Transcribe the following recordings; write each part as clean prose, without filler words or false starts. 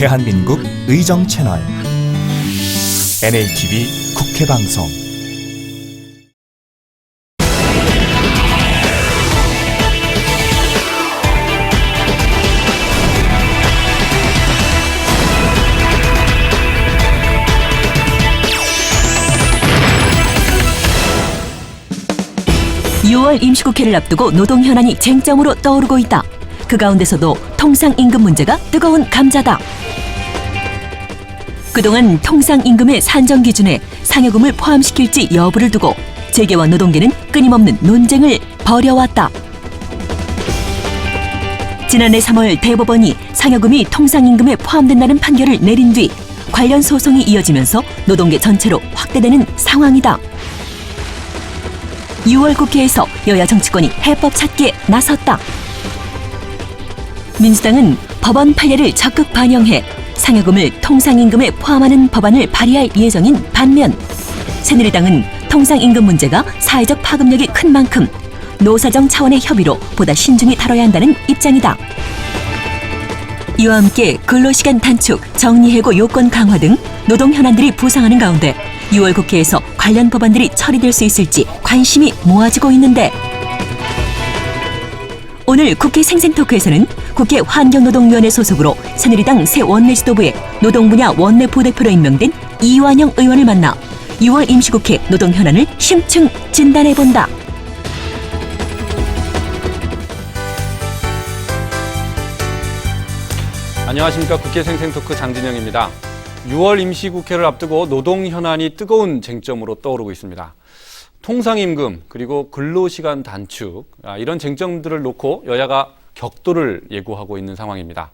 대한민국 의정 채널 NATV 국회방송. (6월) 임시국회를 앞두고 노동 현안이 쟁점으로 떠오르고 있다. 그 가운데서도 통상임금 문제가 뜨거운 감자다. 그동안 통상임금의 산정 기준에 상여금을 포함시킬지 여부를 두고 재계와 노동계는 끊임없는 논쟁을 벌여왔다. 지난해 3월 대법원이 상여금이 통상임금에 포함된다는 판결을 내린 뒤 관련 소송이 이어지면서 노동계 전체로 확대되는 상황이다. 6월 국회에서 여야 정치권이 해법 찾기에 나섰다. 민주당은 법원 판례를 적극 반영해 상여금을 통상임금에 포함하는 법안을 발의할 예정인 반면 새누리당은 통상임금 문제가 사회적 파급력이 큰 만큼 노사정 차원의 협의로 보다 신중히 다뤄야 한다는 입장이다. 이와 함께 근로시간 단축, 정리해고 요건 강화 등 노동 현안들이 부상하는 가운데 6월 국회에서 관련 법안들이 처리될 수 있을지 관심이 모아지고 있는데 오늘 국회 생생토크에서는 국회 환경노동위원회 소속으로 새누리당 새 원내 지도부에 노동 분야 원내 부대표로 임명된 이완영 의원을 만나 6월 임시국회 노동 현안을 심층 진단해본다. 안녕하십니까. 국회 생생토크 장진영입니다. 6월 임시국회를 앞두고 노동 현안이 뜨거운 쟁점으로 떠오르고 있습니다. 통상임금 그리고 근로시간 단축 이런 쟁점들을 놓고 여야가 격돌을 예고하고 있는 상황입니다.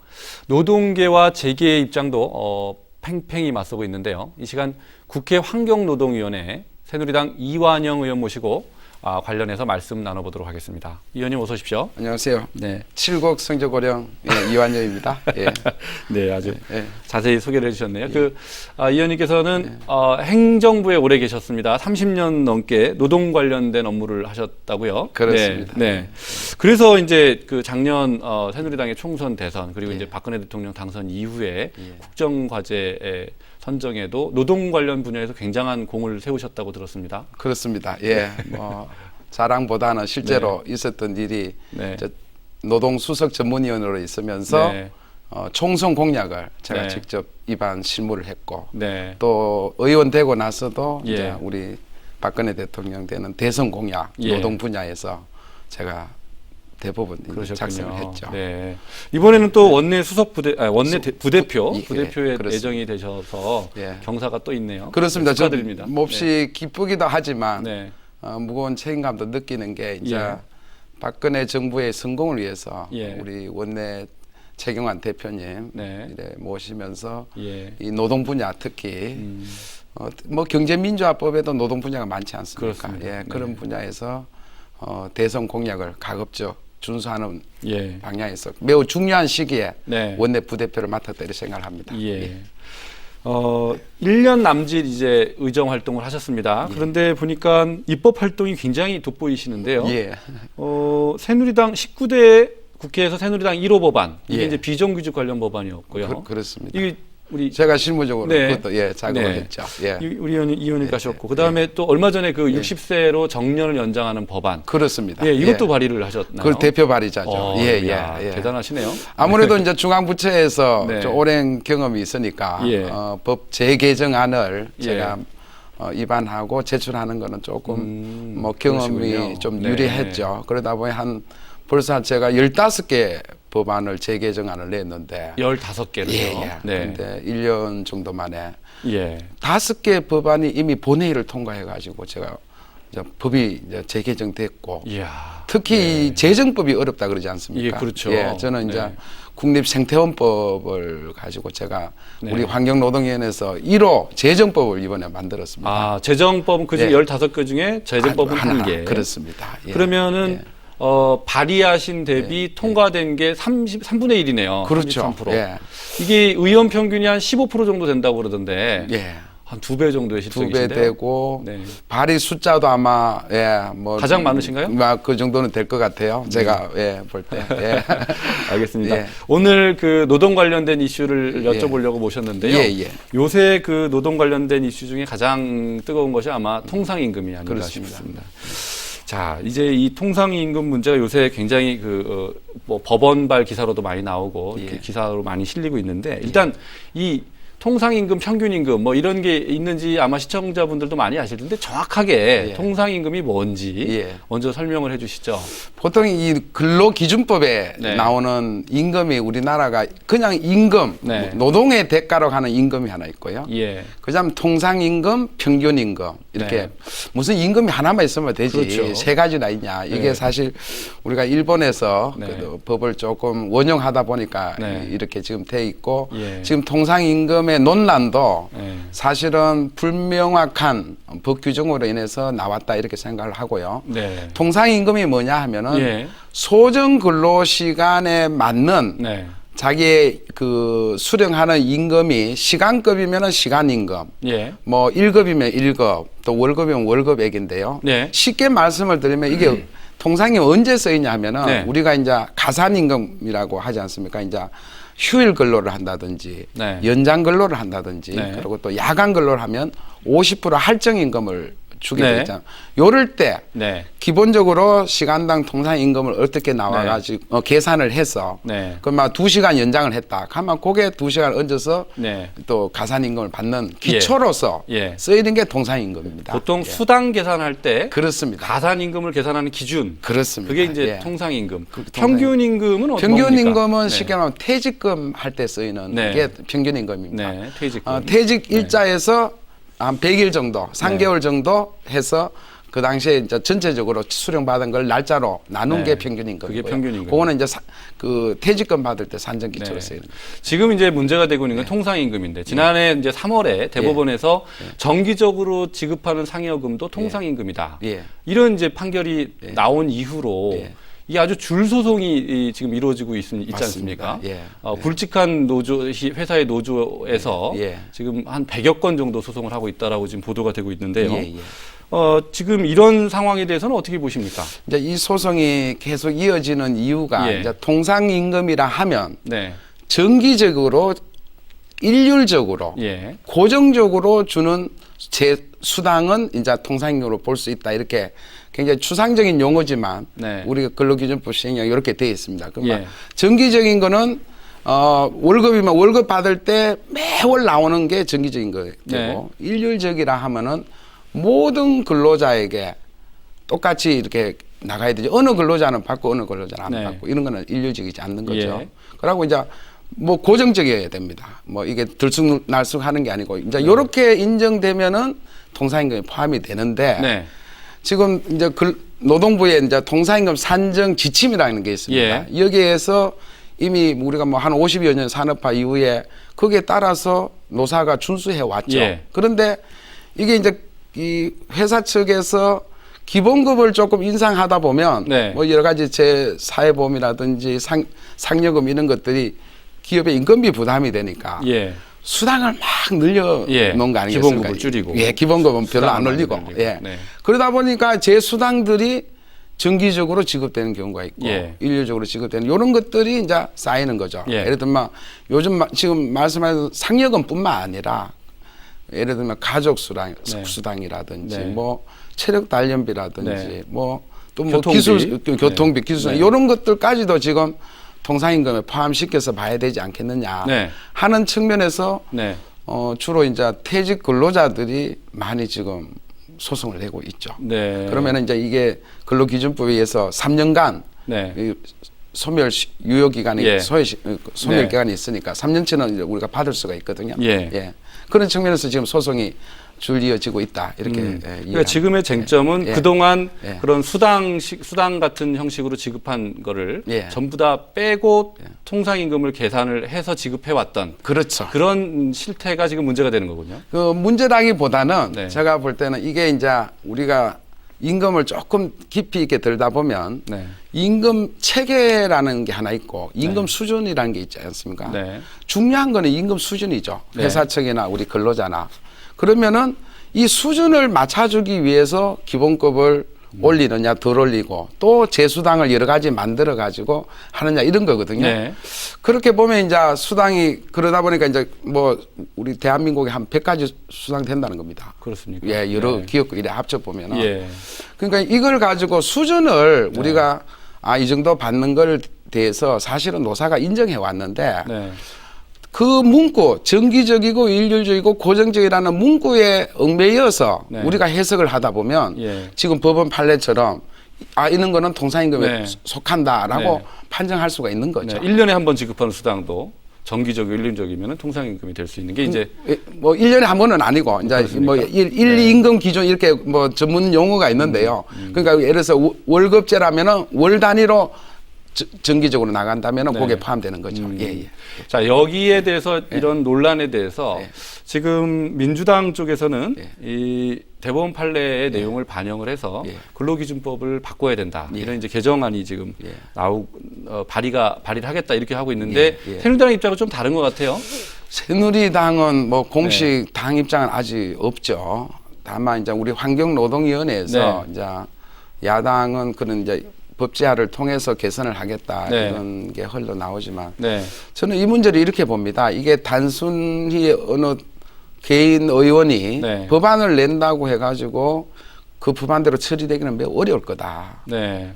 노동계와 재계의 입장도 팽팽히 맞서고 있는데요. 이 시간 국회 환경노동위원회 새누리당 이완영 의원 모시고 관련해서 말씀 나눠보도록 하겠습니다. 의원님 어서 오십시오. 안녕하세요. 네. 칠곡 성저고령 이완영입니다. 예. 네, 아주 자세히 소개를 해주셨네요. 의원님께서는 행정부에 오래 계셨습니다. 30년 넘게 노동 관련된 업무를 하셨다고요. 그렇습니다. 네. 그래서 이제 그 작년 새누리당의 총선 대선 그리고 이제 박근혜 대통령 당선 이후에 국정과제에 선정에도 노동 관련 분야에서 굉장한 공을 세우셨다고 들었습니다. 그렇습니다. 예. 자랑보다는 실제로 있었던 일이 노동수석 전문위원으로 있으면서 총선 공약을 제가 직접 입안 실무를 했고 또 의원 되고 나서도 이제 우리 박근혜 대통령 때는 대선 공약 노동 분야에서 제가 대부분 작성을 했죠. 네. 이번에는 또 원내 수석 부대표에 예정이 되셔서 경사가 또 있네요. 그렇습니다. 축하드립니다. 몹시 기쁘기도 하지만 무거운 책임감도 느끼는 게 이제 박근혜 정부의 성공을 위해서 우리 원내 최경환 대표님 이래 모시면서 이 노동 분야 특히 경제민주화법에도 노동 분야가 많지 않습니까? 그런 분야에서 대선 공약을 가급적 준수하는 방향에서 매우 중요한 시기에 원내 부대표를 맡았다 이렇게 생각을 합니다. 1년 남짓 이제 의정 활동을 하셨습니다. 그런데 보니까 입법 활동이 굉장히 돋보이시는데요. 새누리당 19대 국회에서 새누리당 1호 법안 이게 이제 비정규직 관련 법안이었고요. 그렇습니다. 이게 제가 실무적으로 그것도 작업을 했죠. 우리 의원님 가셨고 그다음에 또 얼마 전에 그 60세로 정년을 연장하는 법안. 그렇습니다. 이것도 발의를 하셨나요? 그 대표 발의자죠. 대단하시네요. 아무래도 이제 중앙부처에서 좀 오랜 경험이 있으니까 법 재개정안을 제가 입안하고 제출하는 거는 조금 경험이 그러시군요. 좀 유리했죠. 그러다 보니 벌써 제가 15개 법안을 재개정안을 냈는데 15개로요. 그런데 1년 정도 만에 5개 법안이 이미 본회의를 통과해가지고 제가 이제 법이 이제 재개정됐고 특히 재정법이 어렵다 그러지 않습니까? 그렇죠. 저는 이제 국립생태원법을 가지고 제가 우리 환경노동위원회에서 1호 재정법을 이번에 만들었습니다. 재정법은 그중 15개 중에 재정법은 한 개. 그렇습니다. 그러면은 발의하신 대비 통과된 게 3분의 1이네요. 그렇죠. 33%. 이게 의원 평균이 한 15% 정도 된다고 그러던데 한 2배 정도의 실적이신데요. 2배 되고 네. 발의 숫자도 아마 뭐 가장 많으신가요? 그 정도는 될 것 같아요. 제가 볼 때. 예. 알겠습니다. 예. 오늘 그 노동 관련된 이슈를 여쭤보려고 모셨는데요. 요새 그 노동 관련된 이슈 중에 가장 뜨거운 것이 아마 통상임금이 아닌가 그렇습니다. 싶습니다. 자, 이제 이 통상임금 문제가 요새 굉장히 뭐 법원발 기사로도 많이 나오고 기사로 많이 실리고 있는데 일단 이 통상임금, 평균임금 뭐 이런 게 있는지 아마 시청자분들도 많이 아실 텐데 정확하게 통상임금이 뭔지 먼저 설명을 해 주시죠. 보통 이 근로기준법에 나오는 임금이 우리나라가 그냥 임금, 노동의 대가로 하는 임금이 하나 있고요. 그다음 통상임금, 평균임금 이렇게 무슨 임금이 하나만 있으면 되지 그렇죠. 3가지나 있냐. 이게 사실 우리가 일본에서 그 법을 조금 원용하다 보니까 이렇게 지금 돼 있고 지금 통상임금의 논란도 사실은 불명확한 법 규정으로 인해서 나왔다 이렇게 생각을 하고요. 통상임금이 뭐냐 하면은 소정 근로 시간에 맞는 자기의 그 수령하는 임금이 시간급이면은 시간임금, 뭐 1급이면 1급, 또 월급이면 월급액인데요. 쉽게 말씀을 드리면 이게 통상이 언제 쓰이냐 하면은 우리가 이제 가산임금이라고 하지 않습니까? 이제 휴일 근로를 한다든지 연장 근로를 한다든지 그리고 또 야간 근로를 하면 50% 할증임금을 주게 되잖아요. 요럴 때 기본적으로 시간당 통상임금을 어떻게 나와가지고 계산을 해서 그럼 막 2시간 연장을 했다. 그러면 그게 2시간 얹어서 또 가산임금을 받는 기초로서 쓰이는 게 통상임금입니다. 보통 수당 계산할 때 그렇습니다. 가산임금을 계산하는 기준. 그렇습니다. 그게 이제 통상임금. 평균임금은 어떤 평균임금은 쉽게 말하면 퇴직금 할 때 쓰이는 게 평균임금입니다. 퇴직금. 퇴직 일자에서 한 100일 정도, 3개월 정도 해서 그 당시에 이제 전체적으로 수령받은 걸 날짜로 나눈 게 평균임금이고요. 그게 평균임금. 그거는 이제 그 퇴직금 받을 때 산정기초로 쓰이는 거예요. 지금 이제 문제가 되고 있는 건 통상임금인데 지난해 이제 3월에 대법원에서 정기적으로 지급하는 상여금도 통상임금이다. 이런 이제 판결이 나온 이후로 이게 아주 줄 소송이 지금 이루어지고 있지 않습니까? 굵직한 회사의 노조에서 지금 한 100여 건 정도 소송을 하고 있다라고 지금 보도가 되고 있는데요. 지금 이런 상황에 대해서는 어떻게 보십니까? 이제 이 소송이 계속 이어지는 이유가 이제 통상임금이라 하면 정기적으로 일률적으로 고정적으로 주는 제 수당은 이제 통상임금으로 볼 수 있다 이렇게 굉장히 추상적인 용어지만 우리가 근로기준법 시행령에 이렇게 되어 있습니다. 그러면 정기적인 거는 월급이면 월급 받을 때 매월 나오는 게 정기적인 거고 일률적이라 하면은 모든 근로자에게 똑같이 이렇게 나가야 되죠. 어느 근로자는 받고 어느 근로자는 안 받고 이런 거는 일률적이지 않는 거죠. 그러고 이제 뭐 고정적이어야 됩니다. 뭐 이게 들쑥날쑥 하는 게 아니고 이제 이렇게 인정되면은 통상임금에 포함이 되는데 지금 이제 노동부에 이제 통상임금 산정 지침이라는 게 있습니다. 여기에서 이미 우리가 뭐 한 50여 년 산업화 이후에 거기에 따라서 노사가 준수해 왔죠. 그런데 이게 이제 이 회사 측에서 기본급을 조금 인상하다 보면 뭐 여러 가지 제 사회보험이라든지 상여금 이런 것들이 기업의 인건비 부담이 되니까 수당을 막 늘려놓은 거 아니겠습니까? 기본급을 줄이고. 기본급은 별로 안 올리고. 그러다 보니까 제 수당들이 정기적으로 지급되는 경우가 있고 일률적으로 지급되는 이런 것들이 이제 쌓이는 거죠. 예를 들면 요즘 지금 말씀하신 상여금뿐만 아니라 예를 들면 가족 수당이라든지 뭐 체력 단련비라든지 뭐 또 뭐 기술 교통비 기술 이런 것들까지도 지금 통상임금에 포함시켜서 봐야 되지 않겠느냐 하는 측면에서 주로 이제 퇴직 근로자들이 많이 지금 소송을 내고 있죠. 그러면은 이제 이게 근로기준법에 의해서 3년간 소멸 유효 기간이 소멸 기간이 있으니까 3년치는 이제 우리가 받을 수가 있거든요. 그런 측면에서 지금 소송이 줄 이어지고 있다 이렇게. 그러니까 지금의 쟁점은 그동안 그런 수당 같은 형식으로 지급한 거를 전부 다 빼고 통상임금을 계산을 해서 지급해 왔던 그런 실태가 지금 문제가 되는 거군요. 그 문제라기보다는 제가 볼 때는 이게 이제 우리가 임금을 조금 깊이 있게 들다 보면 임금 체계라는 게 하나 있고 임금 수준이라는 게 있지 않습니까? 중요한 거는 임금 수준이죠. 회사 측이나 우리 근로자나. 그러면은 이 수준을 맞춰주기 위해서 기본급을 올리느냐 덜 올리고 또 재수당을 여러 가지 만들어 가지고 하느냐 이런 거거든요. 네. 그렇게 보면 이제 수당이 그러다 보니까 이제 뭐 우리 대한민국에 한 100가지 수당 된다는 겁니다. 그렇습니까? 예, 여러 네. 기업과 이래 합쳐 보면은. 예. 그러니까 이걸 가지고 수준을 우리가 이 정도 받는 걸 대해서 사실은 노사가 인정해 왔는데 네. 그 문구 정기적이고 일률적이고 고정적이라는 문구에 얽매여서 네. 우리가 해석을 하다 보면 예. 지금 법원 판례처럼 이런 거는 통상임금에 네. 속한다라고 네. 판정할 수가 있는 거죠. 네. 1년에 한 번 지급하는 수당도 정기적이고 일륜적이면 통상임금이 될 수 있는 게 이제 뭐 1년에 한 번은 아니고 이제 그렇습니까? 뭐 임금 기준 이렇게 뭐 전문 용어가 있는데요. 그러니까 예를 들어서 월급제라면은 월 단위로 정기적으로 나간다면은 네. 그게 포함되는 거죠. 예, 예. 자, 여기에 대해서 이런 논란에 대해서 지금 민주당 쪽에서는 이 대법원 판례의 내용을 반영을 해서 근로기준법을 바꿔야 된다. 이런 이제 개정안이 지금 발의를 하겠다 이렇게 하고 있는데 새누리당 입장은 좀 다른 것 같아요. 새누리당은 뭐 공식 당 입장은 아직 없죠. 다만 이제 우리 환경노동위원회에서 이제 야당은 그런 이제 법제화를 통해서 개선을 하겠다 이런 게 흘러 나오지만 저는 이 문제를 이렇게 봅니다. 이게 단순히 어느 개인 의원이 법안을 낸다고 해가지고 그 법안대로 처리되기는 매우 어려울 거다.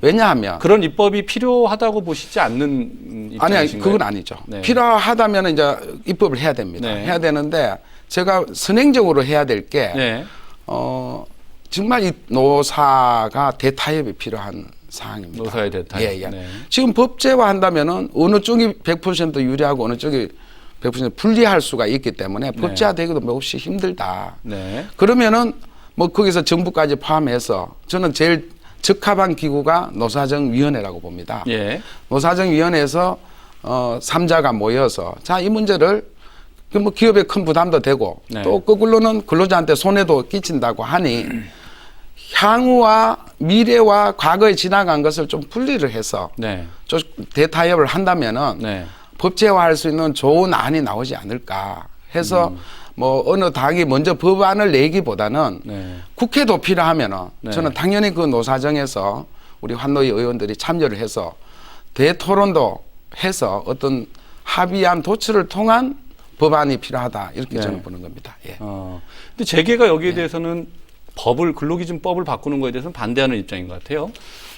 왜냐하면 그런 입법이 필요하다고 보시지 않는 입장이신가요? 아니 그건 아니죠. 필요하다면 이제 입법을 해야 됩니다. 해야 되는데 제가 선행적으로 해야 될 게 정말 이 노사가 대타협이 필요한 사항입니다. 노사의 대타협. 예, 예. 지금 법제화 한다면은 어느 쪽이 100% 유리하고 어느 쪽이 100% 불리할 수가 있기 때문에 법제화 되기도 몹시 힘들다. 그러면은 뭐 거기서 정부까지 포함해서 저는 제일 적합한 기구가 노사정위원회라고 봅니다. 노사정위원회에서 3자가 모여서 자, 이 문제를 뭐 기업에 큰 부담도 되고 또 거꾸로는 근로자한테 손해도 끼친다고 하니 향후와 미래와 과거에 지나간 것을 좀 분리를 해서 좀 대타협을 한다면은 법제화할 수 있는 좋은 안이 나오지 않을까 해서 뭐 어느 당이 먼저 법안을 내기보다는 국회도 필요하면은 저는 당연히 그 노사정에서 우리 환노위 의원들이 참여를 해서 대토론도 해서 어떤 합의안 도출을 통한 법안이 필요하다 이렇게 저는 보는 겁니다. 근데 재계가 여기에 대해서는 근로기준법을 바꾸는 거에 대해서는 반대하는 입장인 것 같아요.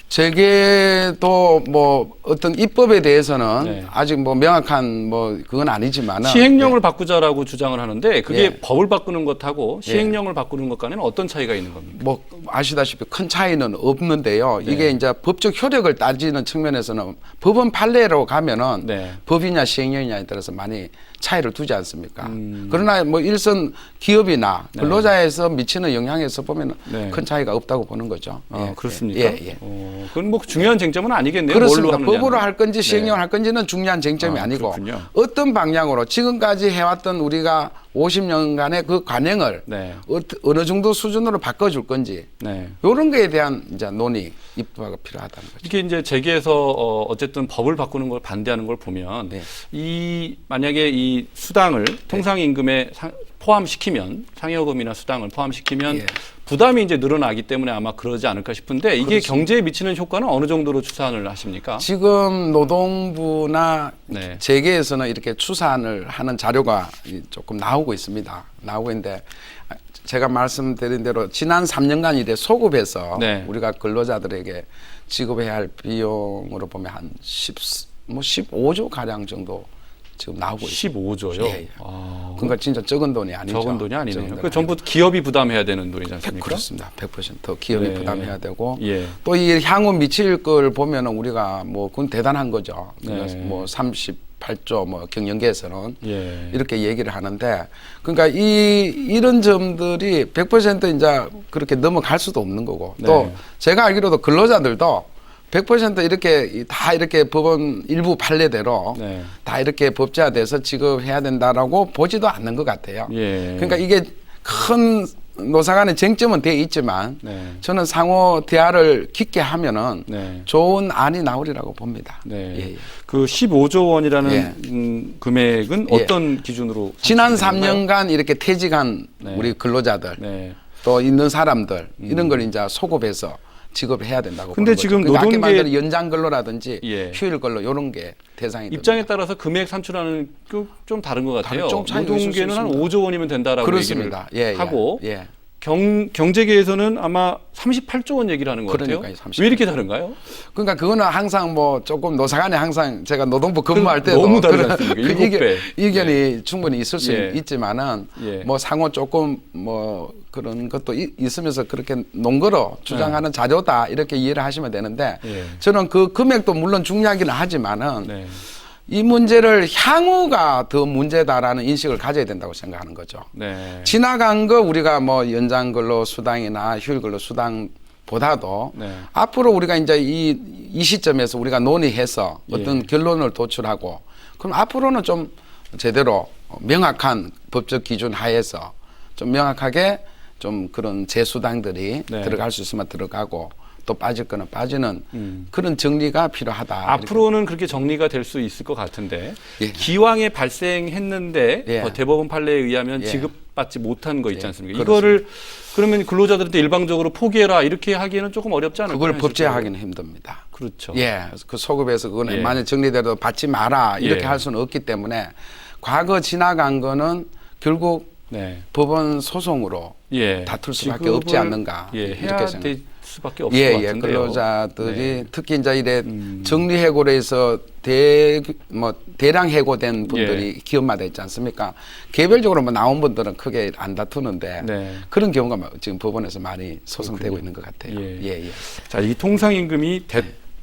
재계도 뭐 어떤 입법에 대해서는 아직 뭐 명확한 뭐 그건 아니지만은 시행령을 바꾸자라고 주장을 하는데 그게 법을 바꾸는 것하고 시행령을 바꾸는 것 간에는 어떤 차이가 있는 겁니까? 뭐 아시다시피 큰 차이는 없는데요. 이게 이제 법적 효력을 따지는 측면에서는 법원 판례로 가면은 법이냐 시행령이냐에 따라서 많이 차이를 두지 않습니까? 그러나 뭐 일선 기업이나 근로자에서 미치는 영향에서 보면 큰 차이가 없다고 보는 거죠. 그렇습니까? 그건 뭐 중요한 쟁점은 아니겠네요. 그렇습니다. 법으로 할 건지 시행령을 할 건지는 중요한 쟁점이 아니고 그렇군요. 어떤 방향으로 지금까지 해왔던 우리가 50년간의 그 관행을 어느 정도 수준으로 바꿔줄 건지 이런 거에 대한 이제 논의 입법화가 필요하다는 거죠. 이게 이제 재계에서 어쨌든 법을 바꾸는 걸 반대하는 걸 보면 만약에 이 수당을 통상임금에 포함시키면 상여금이나 수당을 포함시키면 부담이 이제 늘어나기 때문에 아마 그러지 않을까 싶은데 이게 경제에 미치는 효과는 어느 정도로 추산을 하십니까? 지금 노동부나 재계에서는 이렇게 추산을 하는 자료가 조금 나오고 있습니다. 나오고 있는데 제가 말씀드린 대로 지난 3년간 이래 소급해서 우리가 근로자들에게 지급해야 할 비용으로 보면 한 15조 가량 정도 지금 나오고 있습니다. 15조요? 그러니까 진짜 적은 돈이 아니죠. 적은 돈이 아니네요. 그 전부 기업이 부담해야 되는 돈이지 않습니까? 그렇습니다. 100% 기업이 부담해야 되고 또 이 향후 미칠 걸 보면은 우리가 뭐 그건 대단한 거죠. 뭐 38조 뭐 경영계에서는 이렇게 얘기를 하는데 그러니까 이런 점들이 100% 이제 그렇게 넘어갈 수도 없는 거고 또 제가 알기로도 근로자들도 100% 이렇게 다 이렇게 법원 일부 판례대로 다 이렇게 법제화돼서 지급해야 된다라고 보지도 않는 것 같아요. 그러니까 이게 큰 노사 간의 쟁점은 돼 있지만 네. 저는 상호 대화를 깊게 하면은 네. 좋은 안이 나오리라고 봅니다. 네. 예, 예. 그 15조 원이라는 예. 금액은 예. 어떤 기준으로 지난 산출되는 건가요? 3년간 이렇게 퇴직한 네. 우리 근로자들 네. 또 있는 사람들 이런 걸 이제 소급해서 지급을 해야 된다고 근데 보는 지금 거죠. 그러니까 아까 노동계- 말대로 연장 근로라든지 예. 휴일 근로 이런 게 대상이 입장에 됩니다. 따라서 금액 산출하는 게 좀 다른 것 같아요. 좀 차이가 있을 수 노동계는 한 있습니다. 5조 원이면 된다라고 그렇습니다. 얘기를 예, 예. 하고 예. 경제계에서는 아마 38조 원 얘기를 하는 것 같아요. 그러니까요, 38조. 왜 이렇게 다른가요? 그러니까 그거는 항상 뭐 조금 노사간에 항상 제가 노동부 근무할 때도 너무 다르지 그런 않습니까? 그 7배. 의견이 충분히 있을 수 예. 있지만은 예. 뭐 상호 조금 뭐 그런 것도 있으면서 그렇게 논거로 주장하는 자료다 이렇게 이해를 하시면 되는데 예. 저는 그 금액도 물론 중요하기는 하지만은 네. 이 문제를 향후가 더 문제다라는 인식을 가져야 된다고 생각하는 거죠. 네. 지나간 거 우리가 뭐 연장 근로 수당이나 휴일 근로 수당보다도 네. 앞으로 우리가 이제 이 시점에서 우리가 논의해서 어떤 예. 결론을 도출하고 그럼 앞으로는 좀 제대로 명확한 법적 기준 하에서 좀 명확하게 좀 그런 재수당들이 네. 들어갈 수 있으면 들어가고 또 빠질 거는 빠지는 그런 정리가 필요하다. 앞으로는 그렇게 정리가 될 수 있을 것 같은데 예. 기왕에 발생했는데 예. 대법원 판례에 의하면 예. 지급받지 못한 거 있지 예. 않습니까? 그렇습니다. 이거를 그러면 근로자들한테 일방적으로 포기해라 이렇게 하기에는 조금 어렵지 않을까요? 그걸 현실적으로? 법제화하기는 힘듭니다. 그렇죠. 예, 그 소급해서 그거는 예. 만약 정리돼도 받지 마라 이렇게 예. 할 수는 없기 때문에 과거 지나간 거는 결국 네. 법원 소송으로 예. 다툴 수밖에 지급을, 없지 않는가 예, 이렇게 해야 생각. 될 수밖에 없을 예, 것 예, 같은데요. 근로자들이 네. 특히 이제 이래 정리해고에서 대량 해고된 분들이 예. 기업마다 있지 않습니까? 개별적으로 뭐 나온 분들은 크게 안 다투는데 네. 그런 경우가 지금 법원에서 많이 소송되고 있는 것 같아요. 예. 예, 예. 자, 이 통상임금이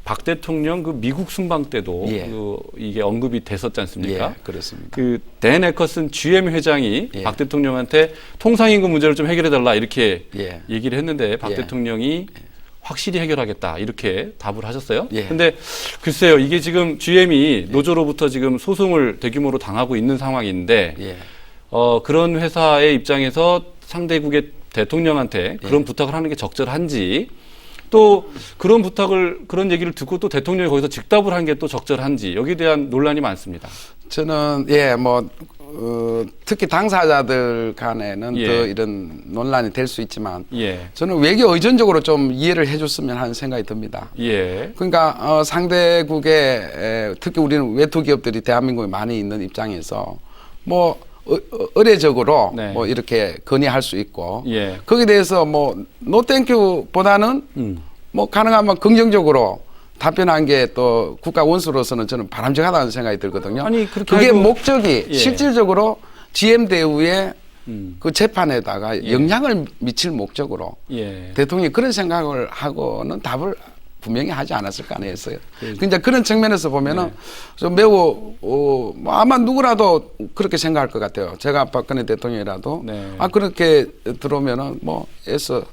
박 대통령 그 미국 순방 때도 예. 이게 언급이 됐었지 않습니까? 예, 그렇습니다. 그 댄 에커슨 GM 회장이 예. 박 대통령한테 통상임금 문제를 좀 해결해 달라 이렇게 예. 얘기를 했는데 박 예. 대통령이 확실히 해결하겠다 이렇게 답을 하셨어요. 예. 근데 글쎄요, 이게 지금 GM이 노조로부터 지금 소송을 대규모로 당하고 있는 상황인데 예. 그런 회사의 입장에서 상대국의 대통령한테 예. 그런 부탁을 하는 게 적절한지 또 그런 얘기를 듣고 또 대통령이 거기서 즉답을 한 게 또 적절한지 여기에 대한 논란이 많습니다. 저는 특히 당사자들 간에는 예. 더 이런 논란이 될 수 있지만 예. 저는 외교 의존적으로 좀 이해를 해줬으면 하는 생각이 듭니다. 예. 그러니까 상대국에 특히 우리는 외투 기업들이 대한민국에 많이 있는 입장에서 뭐 의례적으로 네. 뭐 이렇게 건의할 수 있고 예. 거기에 대해서 뭐 노땡큐보다는 뭐 가능하면 긍정적으로 답변한 게 또 국가 원수로서는 저는 바람직하다는 생각이 들거든요. 아니, 그렇게 그게 해도- 목적이 예. 실질적으로 GM 대우의 그 재판에다가 영향을 미칠 목적으로 예. 대통령이 그런 생각을 하고는 답을 분명히 하지 않았을까 안 했어요. 근데 그런 측면에서 보면은 네. 좀 매우 뭐 아마 누구라도 그렇게 생각할 것 같아요. 제가 박근혜 대통령이라도 네. 그렇게 들어오면은 뭐 애써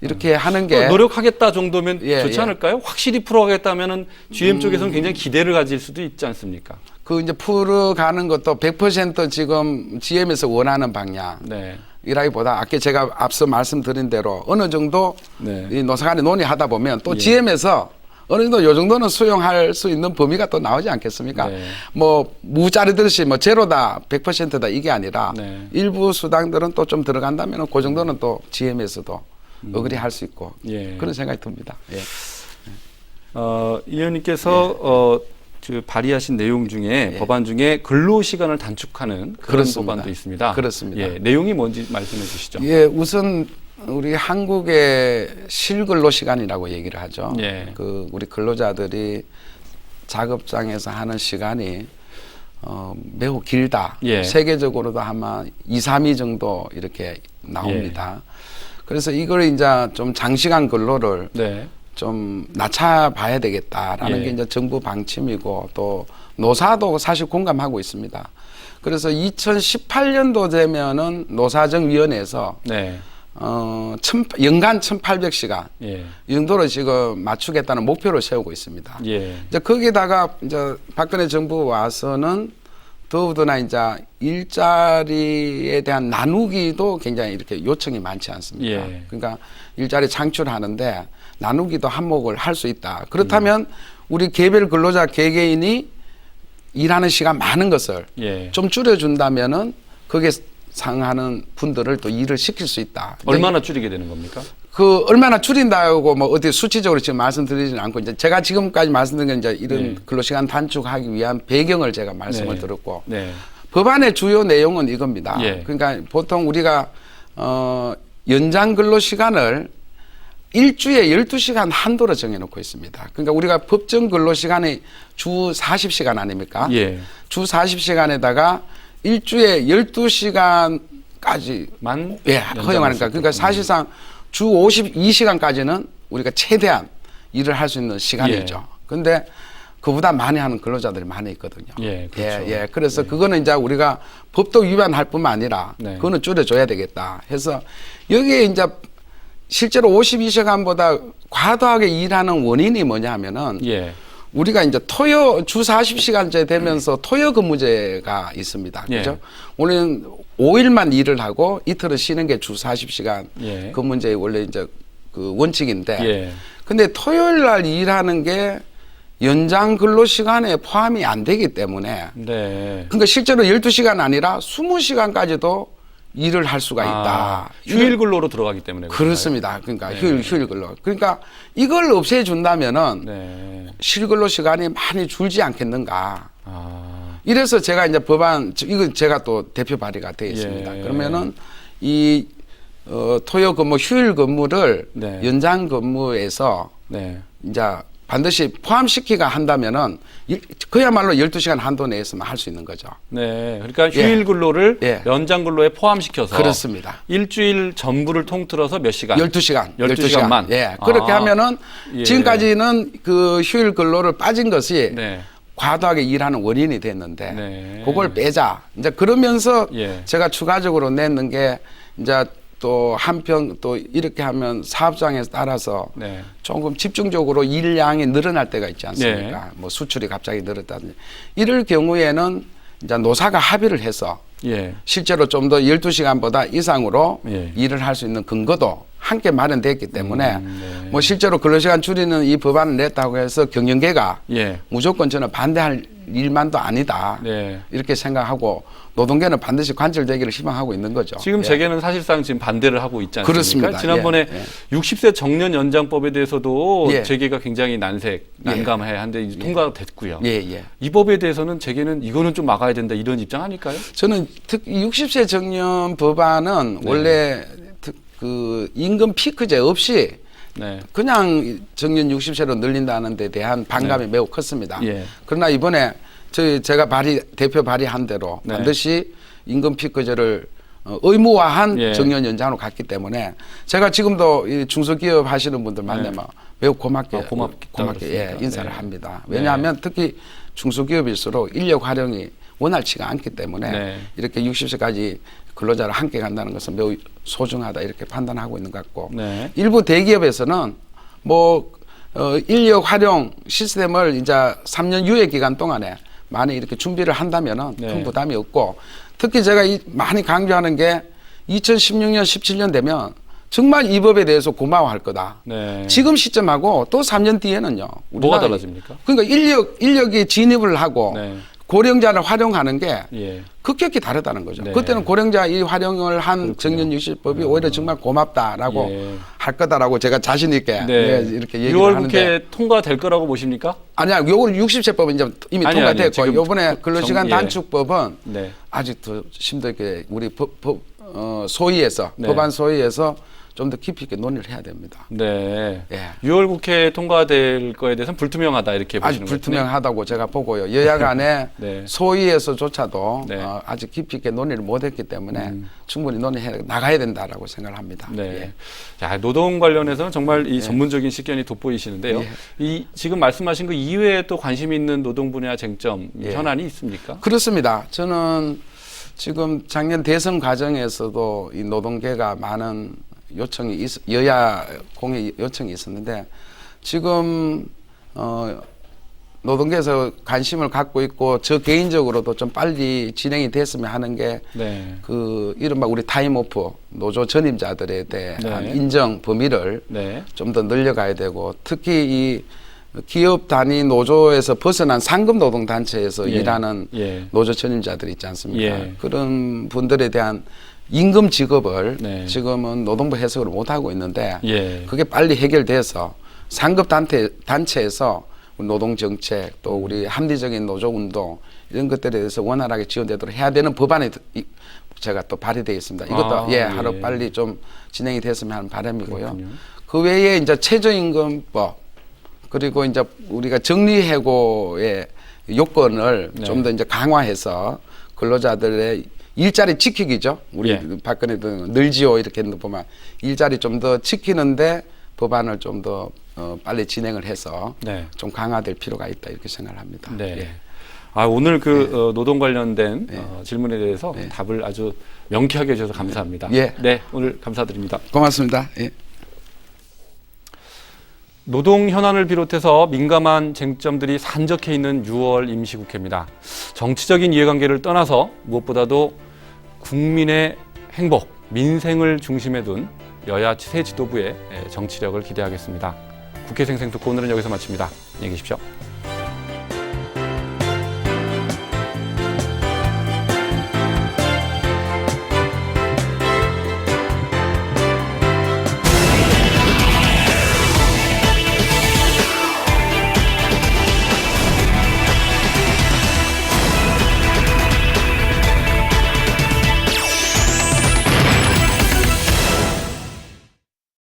이렇게 하는 게 노력하겠다 정도면 예, 좋지 예. 않을까요? 확실히 풀어가겠다면은 GM 쪽에서는 굉장히 기대를 가질 수도 있지 않습니까? 그 이제 풀어가는 것도 100% 지금 GM에서 원하는 방향. 네. 이라기보다 아까 제가 앞서 말씀드린 대로 어느 정도 네. 이 노사간에 논의하다 보면 또 예. GM에서 어느 정도 요 정도는 수용할 수 있는 범위가 또 나오지 않겠습니까? 네. 뭐 무자르듯이 뭐 제로다 100%다 이게 아니라 네. 일부 수당들은 또 좀 들어간다면 그 정도는 또 GM에서도 어그리할 수 있고 예. 그런 생각이 듭니다. 예. 이 의원님께서 발의하신 내용 중에 예. 법안 중에 근로 시간을 단축하는 그런 그렇습니다. 법안도 있습니다. 그렇습니다. 예, 내용이 뭔지 말씀해 주시죠. 예, 우선 우리 한국의 실근로 시간이라고 얘기를 하죠. 예. 그 우리 근로자들이 작업장에서 하는 시간이 매우 길다. 예. 세계적으로도 아마 2, 3위 정도 이렇게 나옵니다. 예. 그래서 이걸 이제 좀 장시간 근로를 네. 좀 낮춰봐야 되겠다라는 예. 게 이제 정부 방침이고 또 노사도 사실 공감하고 있습니다. 그래서 2018년도 되면은 노사정위원회에서 네. 연간 1,800시간 예. 이 정도로 지금 맞추겠다는 목표를 세우고 있습니다. 예. 이제 거기다가 이제 박근혜 정부 와서는 더욱더나 이제 일자리에 대한 나누기도 굉장히 이렇게 요청이 많지 않습니까? 예. 그러니까 일자리 창출하는데 나누기도 한몫을 할 수 있다. 그렇다면 우리 개별 근로자 개개인이 일하는 시간 많은 것을 예. 좀 줄여준다면은 거기에 상하는 분들을 또 일을 시킬 수 있다. 얼마나 줄이게 되는 겁니까? 그 얼마나 줄인다고 뭐 어디 수치적으로 지금 말씀드리지는 않고 이제 제가 지금까지 말씀드린 건 이제 이런 네. 근로시간 단축하기 위한 배경을 제가 말씀을 네. 드렸고 네. 법안의 주요 내용은 이겁니다. 예. 그러니까 보통 우리가 연장 근로시간을 일주에 12시간 한도로 정해놓고 있습니다. 그러니까 우리가 법정 근로시간이 주 40시간 아닙니까? 예. 주 40시간에다가 일주에 12시간까지 만 예, 허용하니까 그러니까 사실상 주 52시간까지는 우리가 최대한 일을 할 수 있는 시간이죠. 그런데 그보다 많이 하는 근로자들이 많이 있거든요. 예, 그렇죠. 예. 그래서 그거는 이제 우리가 법도 위반할 뿐만 아니라 네. 그거는 줄여줘야 되겠다 해서 여기에 이제 실제로 52시간보다 과도하게 일하는 원인이 뭐냐 하면은 예. 우리가 이제 주 40시간제 되면서 토요 근무제가 있습니다. 예. 그죠? 우리는 5일만 일을 하고 이틀은 쉬는 게 주 40시간 예. 근무제의 원래 이제 그 원칙인데. 예. 근데 토요일 날 일하는 게 연장 근로 시간에 포함이 안 되기 때문에 네. 그러니까 실제로 12시간 아니라 20시간까지도 일을 할 수가 있다. 휴일 근로로 들어가기 때문에 그렇습니다. 그러니까 네. 휴일 근로. 그러니까 이걸 없애준다면은 네. 실근로 시간이 많이 줄지 않겠는가. 아. 이래서 제가 이제 법안, 이건 제가 또 대표 발의가 되어 있습니다. 예. 그러면은 이 토요 근무, 휴일 근무를 네. 연장 근무에서 네. 이제 반드시 포함시키가 한다면은 그야말로 12시간 한도 내에서만 할 수 있는 거죠. 네. 그러니까 휴일 예. 근로를 예. 연장 근로에 포함시켜서 그렇습니다. 일주일 전부를 통틀어서 몇 시간? 12시간. 12시간만. 예. 그렇게 하면은 예. 지금까지는 그 휴일 근로를 빠진 것이 네. 과도하게 일하는 원인이 됐는데 네. 그걸 빼자. 이제 그러면서 예. 제가 추가적으로 냈는 게 이제 또 한편 또 이렇게 하면 사업장에 따라서 네. 조금 집중적으로 일량이 늘어날 때가 있지 않습니까? 네. 뭐 수출이 갑자기 늘었다든지 이럴 경우에는 이제 노사가 합의를 해서 예. 실제로 좀 더 12시간보다 이상으로 예. 일을 할 수 있는 근거도 함께 마련됐기 때문에 네. 뭐 실제로 근로시간 줄이는 이 법안을 냈다고 해서 경영계가 예. 무조건 저는 반대할 일만도 아니다. 네. 이렇게 생각하고 노동계는 반드시 관철되기를 희망하고 있는 거죠. 지금 예. 재계는 사실상 지금 반대를 하고 있지 않습니까? 그렇습니다. 지난번에 예, 예. 60세 정년 연장법에 대해서도 예. 재계가 굉장히 난감해 한데 이제 통과가 됐고요. 예. 이 법에 대해서는 재계는 이거는 좀 막아야 된다 이런 입장 아닐까요? 저는 특히 60세 정년 법안은 네. 원래 그 임금 피크제 없이 네. 그냥 정년 60세로 늘린다는 데 대한 반감이 매우 컸습니다. 예. 그러나 이번에 제가 대표 발의한 대로 네. 반드시 임금 피크제를 의무화한 예. 정년 연장으로 갔기 때문에 제가 지금도 이 중소기업 하시는 분들 만나면 매우 고맙게 고맙게 예, 인사를 네. 합니다. 왜냐하면 특히 중소기업일수록 인력 활용이 원활치가 않기 때문에 네. 이렇게 60세까지 근로자를 함께 간다는 것은 매우 소중하다 이렇게 판단하고 있는 것 같고 네. 일부 대기업에서는 뭐 인력 활용 시스템을 이제 3년 유예 기간 동안에 많이 이렇게 준비를 한다면은 네. 큰 부담이 없고 특히 제가 많이 강조하는 게 2016년, 17년 되면 정말 이 법에 대해서 고마워할 거다. 네. 지금 시점하고 또 3년 뒤에는요. 뭐가 달라집니까? 그러니까 인력이 진입을 하고 네. 고령자를 활용하는 게 예. 급격히 다르다는 거죠. 네. 그때는 고령자 이 활용을 한 그렇군요. 정년 60법이 오히려 정말 고맙다라고 예. 할 거다라고 제가 자신 있게 네. 예, 이렇게 얘기를 6월 하는데 국회 통과될 거라고 보십니까? 아니야. 요걸 60세법은 이제 이미 아니요, 통과됐고 지금 요번에 근로시간 예. 단축법은 네. 아직 더 심들게 우리 소위에서 네. 법안 소위에서 좀 더 깊이 있게 논의를 해야 됩니다. 네. 예. 6월 국회 통과될 거에 대해서는 불투명하다 이렇게 아직 보시는 거죠? 불투명하다고 제가 보고요. 여야 간에 네. 소위에서조차도 네. 아직 깊이 있게 논의를 못했기 때문에 충분히 논의해 나가야 된다라고 생각을 합니다. 네. 예. 자, 노동 관련해서는 정말 이 전문적인 식견이 돋보이시는데요. 예. 이 지금 말씀하신 그 이외에 또 관심 있는 노동 분야 쟁점 예. 현안이 있습니까? 그렇습니다. 저는 지금 작년 대선 과정에서도 이 노동계가 많은 요청이 여야 공의 요청이 있었는데 지금 노동계에서 관심을 갖고 있고 저 개인적으로도 좀 빨리 진행이 됐으면 하는 게 네. 그 이른바 우리 타임오프 노조 전임자들에 대한 네. 인정 범위를 네. 좀 더 늘려가야 되고 특히 이 기업 단위 노조에서 벗어난 상급 노동 단체에서 예. 일하는 예. 노조 전임자들 있지 않습니까? 예. 그런 분들에 대한 임금 지급을 네. 지금은 노동부 해석을 못 하고 있는데 예. 그게 빨리 해결돼서 상급 단체에서 노동 정책 또 우리 합리적인 노조 운동 이런 것들에 대해서 원활하게 지원되도록 해야 되는 법안이 제가 또 발의되어 있습니다. 이것도 하루 빨리 좀 진행이 됐으면 하는 바람이고요. 그렇군요. 그 외에 이제 최저임금법 그리고 이제 우리가 정리해고의 요건을 네. 좀 더 이제 강화해서 근로자들의 일자리 지키기죠. 우리 예. 박근혜도 늘지요 이렇게 했는데 보면 일자리 좀 더 지키는데 법안을 좀 더 빨리 진행을 해서 네. 좀 강화될 필요가 있다 이렇게 생각을 합니다. 네. 예. 아, 오늘 그 노동 관련된 질문에 대해서 네. 답을 아주 명쾌하게 해주셔서 감사합니다. 예. 네, 오늘 감사드립니다. 고맙습니다. 예. 노동 현안을 비롯해서 민감한 쟁점들이 산적해 있는 6월 임시국회입니다. 정치적인 이해관계를 떠나서 무엇보다도 국민의 행복, 민생을 중심에 둔 여야 새 지도부의 정치력을 기대하겠습니다. 국회 생생토크 오늘은 여기서 마칩니다. 안녕히 계십시오.